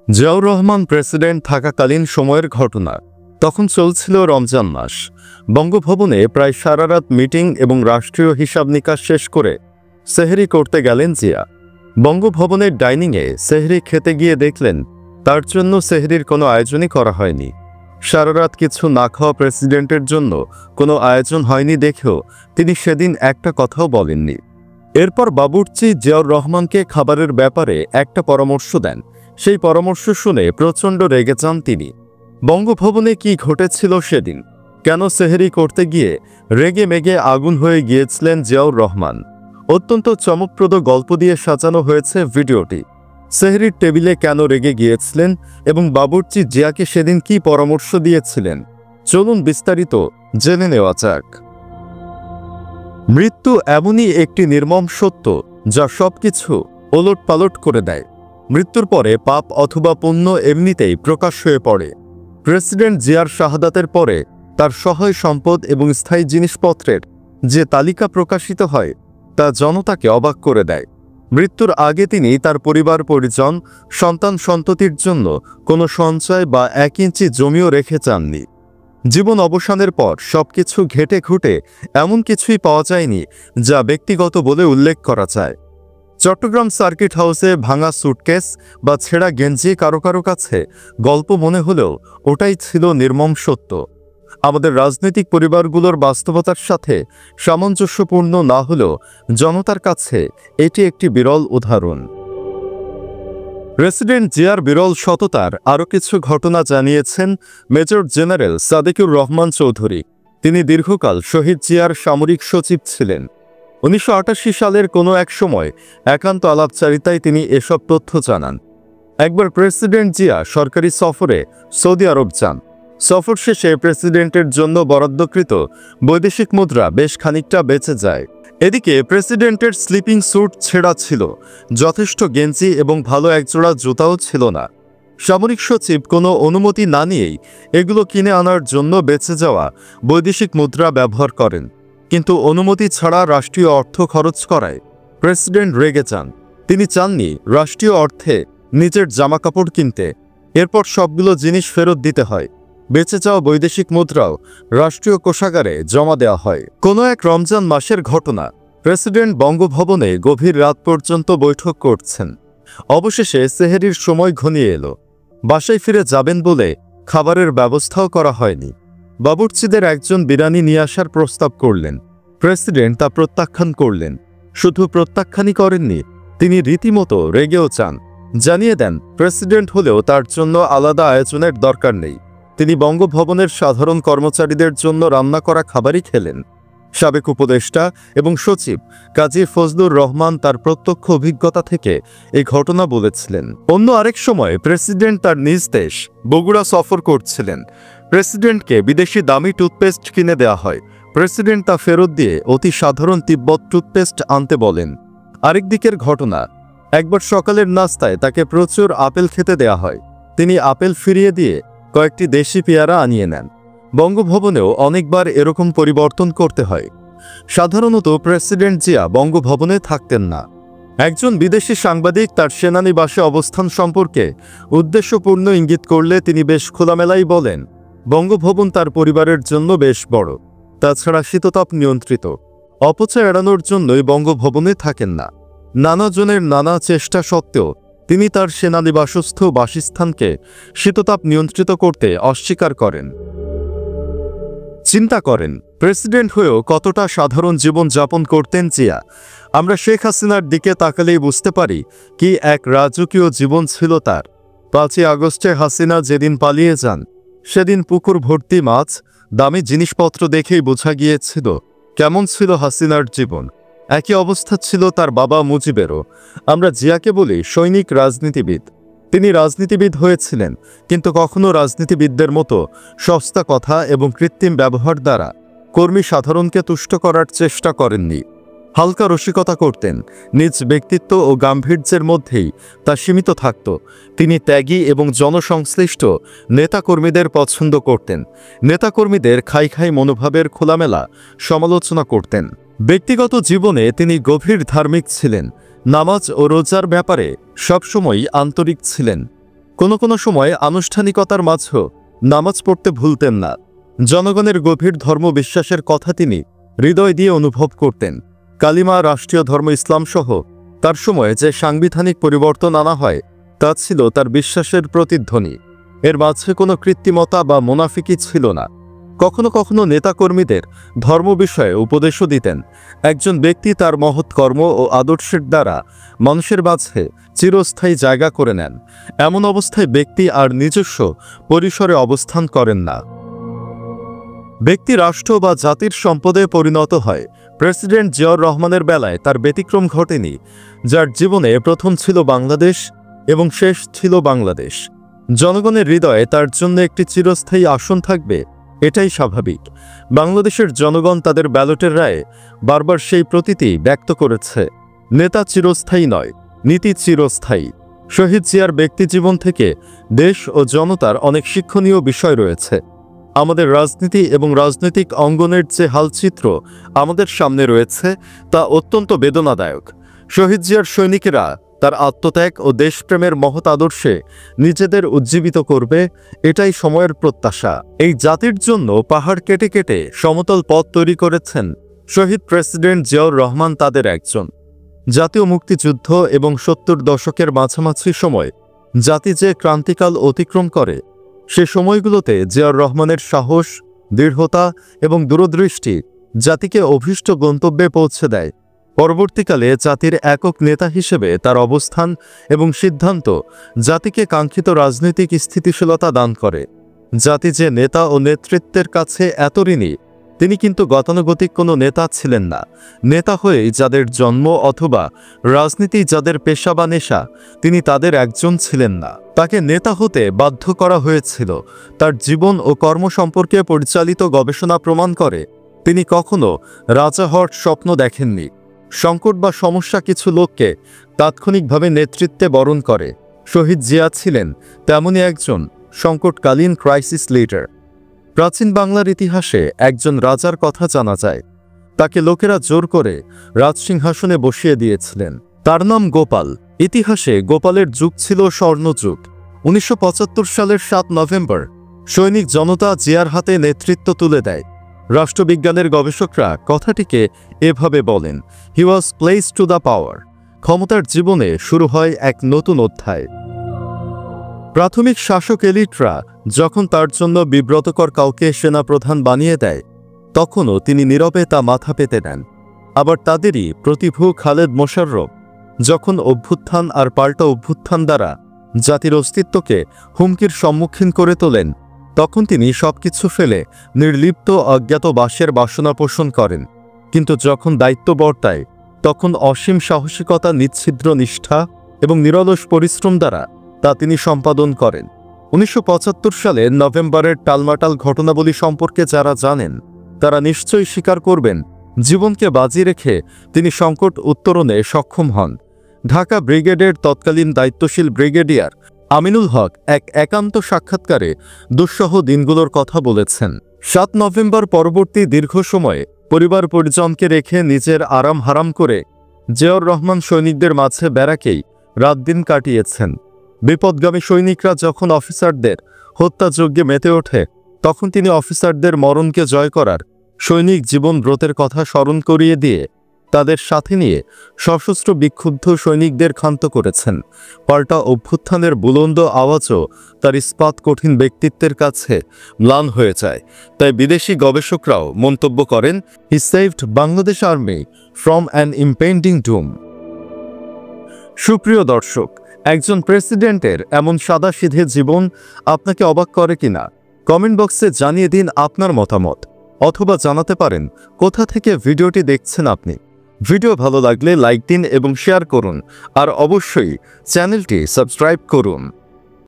Ziaur Rahman president থাকাকালীন সময়ের ঘটনা। তখন চলছিল রমজান মাস। বঙ্গভবনে প্রায় সারা রাত মিটিং এবং রাষ্ট্রীয় হিসাব নিকাশ শেষ করে সেহরি করতে গেলেন জিয়া। বঙ্গভবনের ডাইনিংয়ে সেহরি খেতে গিয়ে দেখলেন তার জন্য সেহরির কোনো আয়োজনই করা হয়নি। সারা রাত কিছু না খাওয়া প্রেসিডেন্টের জন্য কোনো আয়োজন হয়নি দেখেও তিনি সেদিন একটা কথাও বলেননি। এরপর বাবুর্চি জিয়াউর রহমানকে খাবারের ব্যাপারে একটা পরামর্শ দেন। সেই পরামর্শ শুনে প্রচণ্ড রেগে যান তিনি। বঙ্গভবনে কি ঘটেছিল সেদিন, কেন সেহরি করতে গিয়ে রেগে মেগে আগুন হয়ে গিয়েছিলেন জিয়াউর রহমান, অত্যন্ত চমকপ্রদ গল্প দিয়ে সাজানো হয়েছে ভিডিওটি। সেহরির টেবিলে কেন রেগে গিয়েছিলেন এবং বাবুর্চি জিয়াকে সেদিন কি পরামর্শ দিয়েছিলেন, চলুন বিস্তারিত জেনে নেওয়া যাক। মৃত্যু এমনই একটি নির্মম সত্য যা সবকিছু ওলটপালট করে দেয়। মৃত্যুর পরে পাপ অথবা পুণ্য এমনিতেই প্রকাশ হয়ে পড়ে। প্রেসিডেন্ট জিয়ার শাহাদাতের পরে তার সহায় সম্পদ এবং স্থায়ী জিনিসপত্রের যে তালিকা প্রকাশিত হয় তা জনতাকে অবাক করে দেয়। মৃত্যুর আগে তিনি তার পরিবার পরিজন, সন্তান সন্ততির জন্য কোনো সঞ্চয় বা 1 ইঞ্চি জমিও রেখে যাননি। জীবন অবসানের পর সবকিছু ঘেটে ঘুটে এমন কিছুই পাওয়া যায়নি যা ব্যক্তিগত বলে উল্লেখ করা যায়। চট্টগ্রাম সার্কিট হাউসে ভাঙা সুটকেস বা ছেঁড়া গেঞ্জি কারো কারো কাছে গল্প মনে হলেও ওটাই ছিল নির্মম সত্য। আমাদের রাজনৈতিক পরিবারগুলোর বাস্তবতার সাথে সামঞ্জস্যপূর্ণ না হলেও জনতার কাছে এটি একটি বিরল উদাহরণ। প্রেসিডেন্ট জিয়ার বিরল সততার আরও কিছু ঘটনা জানিয়েছেন মেজর জেনারেল সাদেকুর রহমান চৌধুরী। তিনি দীর্ঘকাল শহীদ জিয়ার সামরিক সচিব ছিলেন। 1988 সালের কোনো এক সময় একান্ত আলাপচারিতায় তিনি এসব তথ্য জানান। একবার প্রেসিডেন্ট জিয়া সরকারি সফরে সৌদি আরব যান। সফর শেষে প্রেসিডেন্টের জন্য বরাদ্দকৃত বৈদেশিক মুদ্রা বেশ খানিকটা বেঁচে যায়। এদিকে প্রেসিডেন্টের স্লিপিং স্যুট ছেঁড়া ছিল, যথেষ্ট গেঞ্জি এবং ভালো একজোড়া জুতাও ছিল না। সামরিক সচিব কোনো অনুমতি না নিয়েই এগুলো কিনে আনার জন্য বেঁচে যাওয়া বৈদেশিক মুদ্রা ব্যবহার করেন। কিন্তু অনুমতি ছাড়া রাষ্ট্রীয় অর্থ খরচ করায় প্রেসিডেন্ট রেগে যান। তিনি চাননি রাষ্ট্রীয় অর্থে নিজের জামাকাপড় কিনতে। এরপর সবগুলো জিনিস ফেরত দিতে হয়। বেঁচে যাওয়া বৈদেশিক মুদ্রাও রাষ্ট্রীয় কোষাগারে জমা দেওয়া হয়। কোনো এক রমজান মাসের ঘটনা। প্রেসিডেন্ট বঙ্গভবনে গভীর রাত পর্যন্ত বৈঠক করছেন। অবশেষে সেহরির সময় ঘনিয়ে এলো। বাসায় ফিরে যাবেন বলে খাবারের ব্যবস্থাও করা হয়নি। বাবুর্চিদের একজন বিরিয়ানি নিয়ে আসার প্রস্তাব করলেন। প্রেসিডেন্ট তা প্রত্যাখ্যান করলেন। শুধু প্রত্যাখ্যানই করেননি, তিনি রীতিমতো রেগেও চান। জানিয়ে দেন প্রেসিডেন্ট হলেও তার জন্য আলাদা আয়োজনের দরকার নেই। তিনি বঙ্গভবনের সাধারণ কর্মচারীদের জন্য রান্না করা খাবারই খেলেন। সাবেক উপদেষ্টা এবং সচিব কাজী ফজলুর রহমান তার প্রত্যক্ষ অভিজ্ঞতা থেকে এই ঘটনা বলেছিলেন। অন্য আরেক সময় প্রেসিডেন্ট তার নিজ দেশ বগুড়া সফর করছিলেন। প্রেসিডেন্টকে বিদেশি দামি টুথপেস্ট কিনে দেওয়া হয়। প্রেসিডেন্ট তা ফেরত দিয়ে অতি সাধারণ তিব্বত টুথপেস্ট আনতে বলেন। আরেক দিকের ঘটনা, একবার সকালের নাস্তায় তাকে প্রচুর আপেল খেতে দেয়া হয়। তিনি আপেল ফিরিয়ে দিয়ে কয়েকটি দেশি পেয়ারা আনিয়ে নেন। বঙ্গভবনেও অনেকবার এরকম পরিবর্তন করতে হয়। সাধারণত প্রেসিডেন্ট জিয়া বঙ্গভবনে থাকতেন না। একজন বিদেশি সাংবাদিক তার সেনানিবাসে অবস্থান সম্পর্কে উদ্দেশ্যপূর্ণ ইঙ্গিত করলে তিনি বেশ খোলামেলাই বলেন, বঙ্গভবন তার পরিবারের জন্য বেশ বড়, তাছাড়া শীততাপ নিয়ন্ত্রিত। অপচয় এড়ানোর জন্যই বঙ্গভবনে থাকেন না। নানা জনের নানা চেষ্টা সত্ত্বেও তিনি তার সেনানিবাসস্থ বাসস্থানকে শীততাপ নিয়ন্ত্রিত করতে অস্বীকার করেন। চিন্তা করেন, প্রেসিডেন্ট হয়েও কতটা সাধারণ জীবন যাপন করতেন জিয়া। আমরা শেখ হাসিনার দিকে তাকালেই বুঝতে পারি কি এক রাজকীয় জীবন ছিল তার। 5ই আগস্টে হাসিনা যেদিন পালিয়ে যান সেদিন পুকুর ভর্তি মাছ, দামি জিনিসপত্র দেখেই বোঝা গিয়েছিল কেমন ছিল হাসিনার জীবন। একই অবস্থা ছিল তার বাবা মুজিবেরও। আমরা জিয়াকে বলি সৈনিক রাজনীতিবিদ। তিনি রাজনীতিবিদ হয়েছিলেন, কিন্তু কখনো রাজনীতিবিদদের মতো সস্তা কথা এবং কৃত্রিম ব্যবহার দ্বারা কর্মী সাধারণকে তুষ্ট করার চেষ্টা করেননি। হালকা রসিকতা করতেন। নিজ ব্যক্তিত্ব ও গাম্ভীর্যের মধ্যেই তা সীমিত থাকত। তিনি ত্যাগী এবং জনসংশ্লিষ্ট নেতাকর্মীদের পছন্দ করতেন। নেতাকর্মীদের খাই খাই মনোভাবের খোলামেলা সমালোচনা করতেন। ব্যক্তিগত জীবনে তিনি গভীর ধার্মিক ছিলেন। নামাজ ও রোজার ব্যাপারে সবসময়ই আন্তরিক ছিলেন। কোনো সময় আনুষ্ঠানিকতার মাঝেও নামাজ পড়তে ভুলতেন না। জনগণের গভীর ধর্ম বিশ্বাসের কথা তিনি হৃদয় দিয়ে অনুভব করতেন। কালিমা, রাষ্ট্রীয় ধর্ম ইসলাম সহ তার সময়ে যে সাংবিধানিক পরিবর্তন আনা হয় তা ছিল তার বিশ্বাসের প্রতিধ্বনি। এর মাঝে কোনো কৃত্রিমতা বা মুনাফিকি ছিল না। কখনো নেতাকর্মীদের ধর্ম বিষয়ে উপদেশও দিতেন। একজন ব্যক্তি তার মহৎ কর্ম ও আদর্শের দ্বারা মানুষের মাঝে চিরস্থায়ী জায়গা করে নেন। এমন অবস্থায় ব্যক্তি আর নিজস্ব পরিসরে অবস্থান করেন না। ব্যক্তি রাষ্ট্র বা জাতির সম্পদে পরিণত হয়। প্রেসিডেন্ট জিয়াউর রহমানের বেলায় তার ব্যতিক্রম ঘটেনি, যার জীবনে প্রথম ছিল বাংলাদেশ এবং শেষ ছিল বাংলাদেশ। জনগণের হৃদয়ে তার জন্য একটি চিরস্থায়ী আসন থাকবে, এটাই স্বাভাবিক। বাংলাদেশের জনগণ তাদের ব্যালটের রায়ে বারবার সেই প্রতীতি ব্যক্ত করেছে। নেতা চিরস্থায়ী নয়, নীতি চিরস্থায়ী। শহীদ জিয়ার ব্যক্তিজীবন থেকে দেশ ও জনতার অনেক শিক্ষণীয় বিষয় রয়েছে। আমাদের রাজনীতি এবং রাজনৈতিক অঙ্গনের যে হালচিত্র আমাদের সামনে রয়েছে তা অত্যন্ত বেদনাদায়ক। শহীদ জিয়ার সৈনিকেরা তার আত্মত্যাগ ও দেশপ্রেমের মহৎ আদর্শে নিজেদের উজ্জীবিত করবে, এটাই সময়ের প্রত্যাশা। এই জাতির জন্য পাহাড় কেটে কেটে সমতল পথ তৈরি করেছেন শহীদ প্রেসিডেন্ট জিয়াউর রহমান। তাদের একজন। জাতীয় মুক্তিযুদ্ধ এবং ৭০ দশকের মাঝামাঝি সময় জাতি যে ক্রান্তিকাল অতিক্রম করে, সে সময়গুলোতে জিয়াউর রহমানের সাহস, দৃঢ়তা এবং দূরদৃষ্টি জাতিকে অভীষ্ট গন্তব্যে পৌঁছে দেয়। পরবর্তীকালে জাতির একক নেতা হিসেবে তার অবস্থান এবং সিদ্ধান্ত জাতিকে কাঙ্ক্ষিত রাজনৈতিক স্থিতিশীলতা দান করে। জাতি যে নেতা ও নেতৃত্বের কাছে এত ঋণী, তিনি কিন্তু গতানুগতিক কোনো নেতা ছিলেন না। নেতা হয়েই যাদের জন্ম অথবা রাজনীতি যাদের পেশা বা নেশা, তিনি তাদের একজন ছিলেন না। তাকে নেতা হতে বাধ্য করা হয়েছিল। তার জীবন ও কর্ম সম্পর্কে পরিচালিত গবেষণা প্রমাণ করে তিনি কখনো রাজা হওয়ার স্বপ্ন দেখেননি। সংকট বা সমস্যা কিছু লোককে তাৎক্ষণিকভাবে নেতৃত্বে বরণ করে। শহীদ জিয়া ছিলেন তেমনই একজন সংকটকালীন ক্রাইসিস লিডার। প্রাচীন বাংলার ইতিহাসে একজন রাজার কথা জানা যায়। তাকে লোকেরা জোর করে রাজসিংহাসনে বসিয়ে দিয়েছিলেন। তার নাম গোপাল। ইতিহাসে গোপালের যুগ ছিল স্বর্ণযুগ। ১৯৭৫ সালের ৭ নভেম্বর সৈনিক জনতা জিয়ার হাতে নেতৃত্ব তুলে দেয়। রাষ্ট্রবিজ্ঞানের গবেষকরা কথাটিকে এভাবে বলেন, he was placed to the power. ক্ষমতার জীবনে শুরু হয় এক নতুন অধ্যায়। প্রাথমিক শাসক এলিটরা যখন তার জন্য বিব্রতকর কাউকে সেনাপ্রধান বানিয়ে দেয়, তখনও তিনি নীরবে তা মাথা পেতে নেন। আবার তাদেরই প্রতিভু খালেদ মোশাররফ যখন অভ্যুত্থান আর পাল্টা অভ্যুত্থান দ্বারা জাতির অস্তিত্বকে হুমকির সম্মুখীন করে তোলেন, তখন তিনি সবকিছু ফেলে নির্লিপ্ত অজ্ঞাতবাসের বাসনা পোষণ করেন। কিন্তু যখন দায়িত্ব বর্তায়, তখন অসীম সাহসিকতা, নিচ্ছিদ্র নিষ্ঠা এবং নিরলস পরিশ্রম দ্বারা তা তিনি সম্পাদন করেন। ১৯৭৫ সালের নভেম্বরের টালমাটাল ঘটনাবলী সম্পর্কে যারা জানেন, তারা নিশ্চয়ই স্বীকার করবেন জীবনকে বাজি রেখে তিনি সংকট উত্তরণে সক্ষম হন। ঢাকা ব্রিগেডের তৎকালীন দায়িত্বশীল ব্রিগেডিয়ার আমিনুল হক এক একান্ত সাক্ষাৎকারে দুঃসহ দিনগুলোর কথা বলেছেন। ৭ নভেম্বর পরবর্তী দীর্ঘ সময়ে পরিবার পরিজনকে রেখে নিজের আরাম হারাম করে জিয়াউর রহমান সৈনিকদের মাঝে ব্যারাকেই রাত দিন কাটিয়েছেন। বিপদগামী সৈনিকরা যখন অফিসারদের হত্যাযজ্ঞে মেতে ওঠে, তখন তিনি অফিসারদের মরণকে জয় করার সৈনিক জীবন ব্রতের কথা স্মরণ করিয়ে দিয়ে তাদের সাথে নিয়ে সশস্ত্র বিক্ষুব্ধ সৈনিকদের ক্ষান্ত করেছেন। পাল্টা অভ্যুত্থানের বুলন্দ আওয়াজও তার ইস্পাত কঠিন ব্যক্তিত্বের কাছে ম্লান হয়ে যায়। তাই বিদেশি গবেষকরাও মন্তব্য করেন, he saved Bangladesh army from an impending doom. সুপ্রিয় দর্শক, একজন প্রেসিডেন্টের এমন সাদাসিধে জীবন আপনাকে অবাক করে কিনা? কমেন্ট বক্সে জানিয়ে দিন আপনার মতামত, অথবা জানাতে পারেন কোথা থেকে ভিডিওটি দেখছেন আপনি। ভিডিও ভালো লাগলে লাইক দিন এবং শেয়ার করুন, আর অবশ্যই চ্যানেলটি সাবস্ক্রাইব করুন।